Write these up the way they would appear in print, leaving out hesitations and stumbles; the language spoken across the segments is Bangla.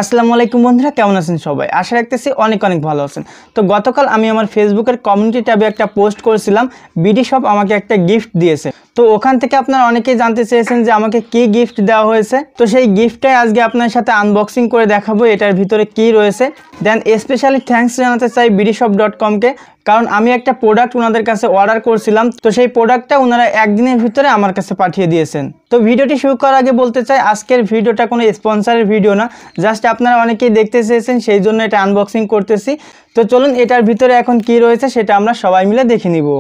আসসালামু আলাইকুম বন্ধুরা, কেমন আছেন সবাই? আশা রাখতেছি অনেক অনেক ভালো আছেন। তো গতকাল আমি আমার ফেসবুকের কমিউনিটি ট্যাবে একটা পোস্ট করেছিলাম, বিডি শপ আমাকে একটা গিফট দিয়েছে। তো ওখান থেকে আপনারা অনেকেই জানতে চেয়েছেন যে আমাকে কি গিফট দেওয়া হয়েছে। তো সেই গিফটটাই আজকে আপনার সাথে আনবক্সিং করে দেখাবো, এটার ভিতরে কি রয়েছে। দেন স্পেশালি থ্যাঙ্কস জানাতে চাই bdshop.com-কে, কারণ আমি একটা প্রোডাক্ট ওনাদের কাছে অর্ডার করছিলাম। তো সেই প্রোডাক্টটা ওনারা একদিনের ভিতরে আমার কাছে পাঠিয়ে দিয়েছেন। তো ভিডিওটি শুরু করার আগে বলতে চাই, আজকের ভিডিওটা কোনো স্পন্সরের ভিডিও না, জাস্ট আপনারা অনেকেই দেখতে চেয়েছেন সেই জন্য এটা আনবক্সিং করতেছি। তো চলুন এটার ভিতরে এখন কি রয়েছে সেটা আমরা সবাই মিলে দেখে নিব।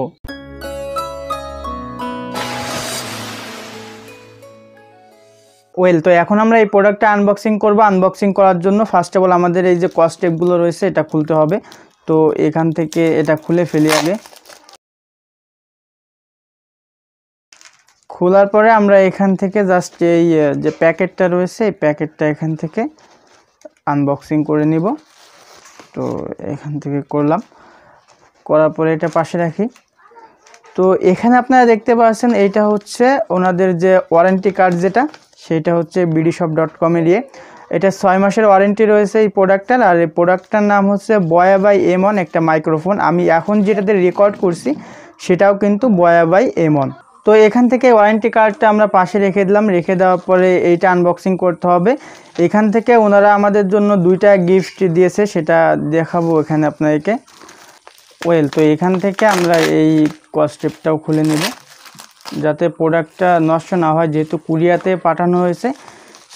তো এখন আমরা এই প্রোডাক্টটা আনবক্সিং করব। আনবক্সিং করার জন্য ফার্স্ট অফ অল আমাদের এই যে কস্টেপগুলো রয়েছে এটা খুলতে হবে। তো এখান থেকে এটা খুলে ফেলি আগে। খোলার পরে আমরা এখান থেকে জাস্ট এই যে প্যাকেটটা রয়েছে এই প্যাকেটটা এখান থেকে আনবক্সিং করে নিব। তো এখান থেকে করলাম, করার পরে এটা পাশে রাখি। তো এখানে আপনারা দেখতে পাচ্ছেন এইটা হচ্ছে ওনাদের যে ওয়ারেন্টি কার্ড, যেটা সেটা হচ্ছে bdshop.com-এর এটা 6 মাসের ওয়ারেন্টি রয়েছে এই প্রোডাক্টটার। আর এই প্রোডাক্টটার নাম হচ্ছে বয়া বাই M1 একটা মাইক্রোফোন। আমি এখন যেটাতে রেকর্ড করছি সেটাও কিন্তু বয়া বাই M1। তো এখান থেকে ওয়ারেন্টি কার্ডটা আমরা পাশে রেখে দিলাম। রেখে দেওয়ার পরে এইটা আনবক্সিং করতে হবে। এখান থেকে ওনারা আমাদের জন্য দুইটা গিফট দিয়েছে, সেটা দেখাবো এখানে আপনাদেরকে। তো এখান থেকে আমরা এই কস্টেপটাও খুলে নেব যাতে প্রোডাক্টটা নষ্ট না হয়, যেহেতু কুরিয়াতে পাঠানো হয়েছে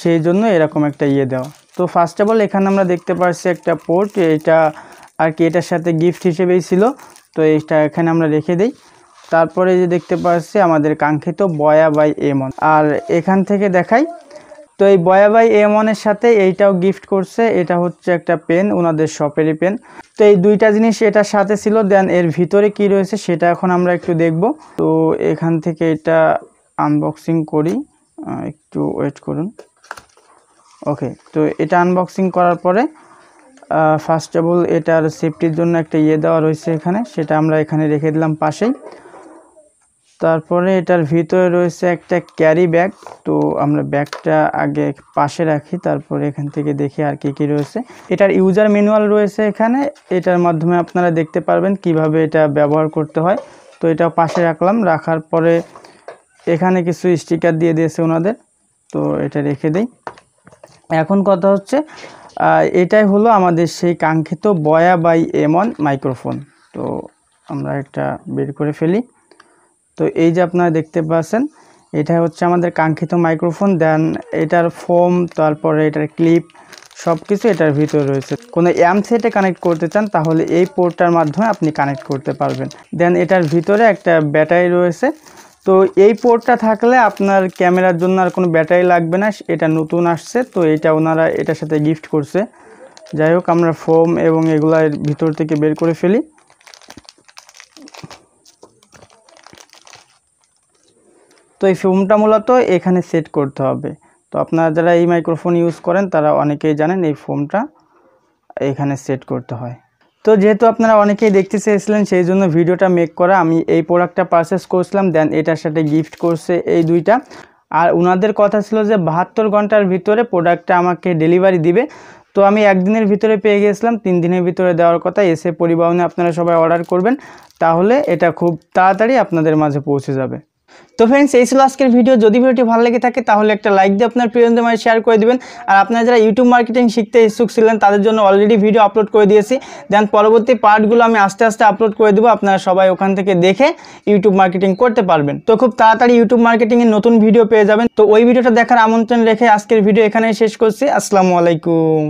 সেই জন্য এরকম একটা দেওয়া। তো ফার্স্ট অফ অল এখানে আমরা দেখতে পাচ্ছি একটা পোর্ট, এটা আর কি এটার সাথে গিফট হিসেবেই ছিল। তো এইটা এখানে আমরা রেখে দিই। তারপরে যে দেখতে পাচ্ছি আমাদের কাঙ্ক্ষিত বয়া বাই M1। আর এখান থেকে দেখাই, তো এই বয়া বাই M1-এর সাথে এইটাও গিফট করছে। এটা হচ্ছে একটা পেন, ওনাদের শপেরই পেন। তো এই দুইটা জিনিস এটার সাথে ছিল। দেন এর ভিতরে কি রয়েছে সেটা এখন আমরা একটু দেখব। তো এখান থেকে এটা আনবক্সিং করি, একটু ওয়েট করুন। ওকে, তো এটা আনবক্সিং করার পরে ফার্স্ট অফ অল এটার সেফটির জন্য একটা দেওয়া রয়েছে এখানে, সেটা আমরা এখানে রেখে দিলাম পাশেই। তারপরে এটার ভিতরে রয়েছে একটা ক্যারি ব্যাগ। তো আমরা ব্যাগটা আগে পাশে রাখি, তারপরে এখান থেকে দেখি আর কি কি রয়েছে। এটার ইউজার ম্যানুয়াল রয়েছে এখানে, এটার মাধ্যমে আপনারা দেখতে পারবেন কিভাবে এটা ব্যবহার করতে হয়। তো এটা পাশে রাখলাম। রাখার পরে এখানে কিছু স্টিকার দিয়ে দিয়েছে ওনাদের, তো এটা রেখে দেই। এখন কথা হচ্ছে এটাই হলো আমাদের সেই কাঙ্ক্ষিত বয়া বাই M1 মাইক্রোফোন। তো আমরা এটা বের করে ফেলি। তো এই যে আপনারা দেখতে পাচ্ছেন এটা হচ্ছে আমাদের কাঙ্ক্ষিত মাইক্রোফোন। দেন এটার ফোম, তারপরে এটার ক্লিপ সব কিছু এটার ভিতরে রয়েছে। কোনো অ্যাম্প সেটে কানেক্ট করতে চান তাহলে এই পোর্টটার মাধ্যমে আপনি কানেক্ট করতে পারবেন। দেন এটার ভিতরে একটা ব্যাটারি রয়েছে। তো এই পোর্টটা থাকলে আপনার ক্যামেরার জন্য আর কোনো ব্যাটারি লাগবে না, এটা নতুন আসছে। তো এটা ওনারা এটার সাথে গিফট করছে। যাই হোক, আমরা ফোম এবং এগুলো ভিতর থেকে বের করে ফেলি। তো এই ফোমটা মূলত এখানে সেট করতে হবে। তো আপনারা যারা এই মাইক্রোফোন ইউজ করেন তারা অনেকেই জানেন এই ফোমটা এখানে সেট করতে হয়। তো যেহেতু আপনারা অনেকেই দেখতে চেয়েছিলেন সেই জন্য ভিডিওটা মেক করা। আমি এই প্রোডাক্টটা পারচেস করছিলাম, দেন এটার সাথে গিফট করছে এই দুইটা। আর ওনাদের কথা ছিল যে 72 ঘন্টার ভিতরে প্রোডাক্টটা আমাকে ডেলিভারি দিবে। তো আমি একদিনের ভিতরে পেয়ে গিয়েছিলাম, 3 দিনের ভিতরে দেওয়ার কথা। এসে পরিবহনে আপনারা সবাই অর্ডার করবেন, তাহলে এটা খুব তাড়াতাড়ি আপনাদের মাঝে পৌঁছে যাবে। তো ফ্রেন্ডস, এই ছিল আজকের ভিডিও। যদি ভিডিওটি ভালো লেগে থাকে তাহলে একটা লাইক দিয়ে আপনার প্রিয়জনদের মাঝে শেয়ার করে দিবেন। আর আপনারা যারা ইউটিউব মার্কেটিং শিখতে ইচ্ছুক ছিলেন তাদের জন্য অলরেডি ভিডিও আপলোড করে দিয়েছি। দেন পরবর্তী পার্টগুলো আমি আস্তে আস্তে আপলোড করে দেবো, আপনারা সবাই ওখান থেকে দেখে ইউটিউব মার্কেটিং করতে পারবেন। তো খুব তাড়াতাড়ি ইউটিউব মার্কেটিংয়ের নতুন ভিডিও পেয়ে যাবেন। তো ওই ভিডিওটা দেখার আমন্ত্রণ রেখে আজকের ভিডিও এখানেই শেষ করছি। আসসালামু আলাইকুম।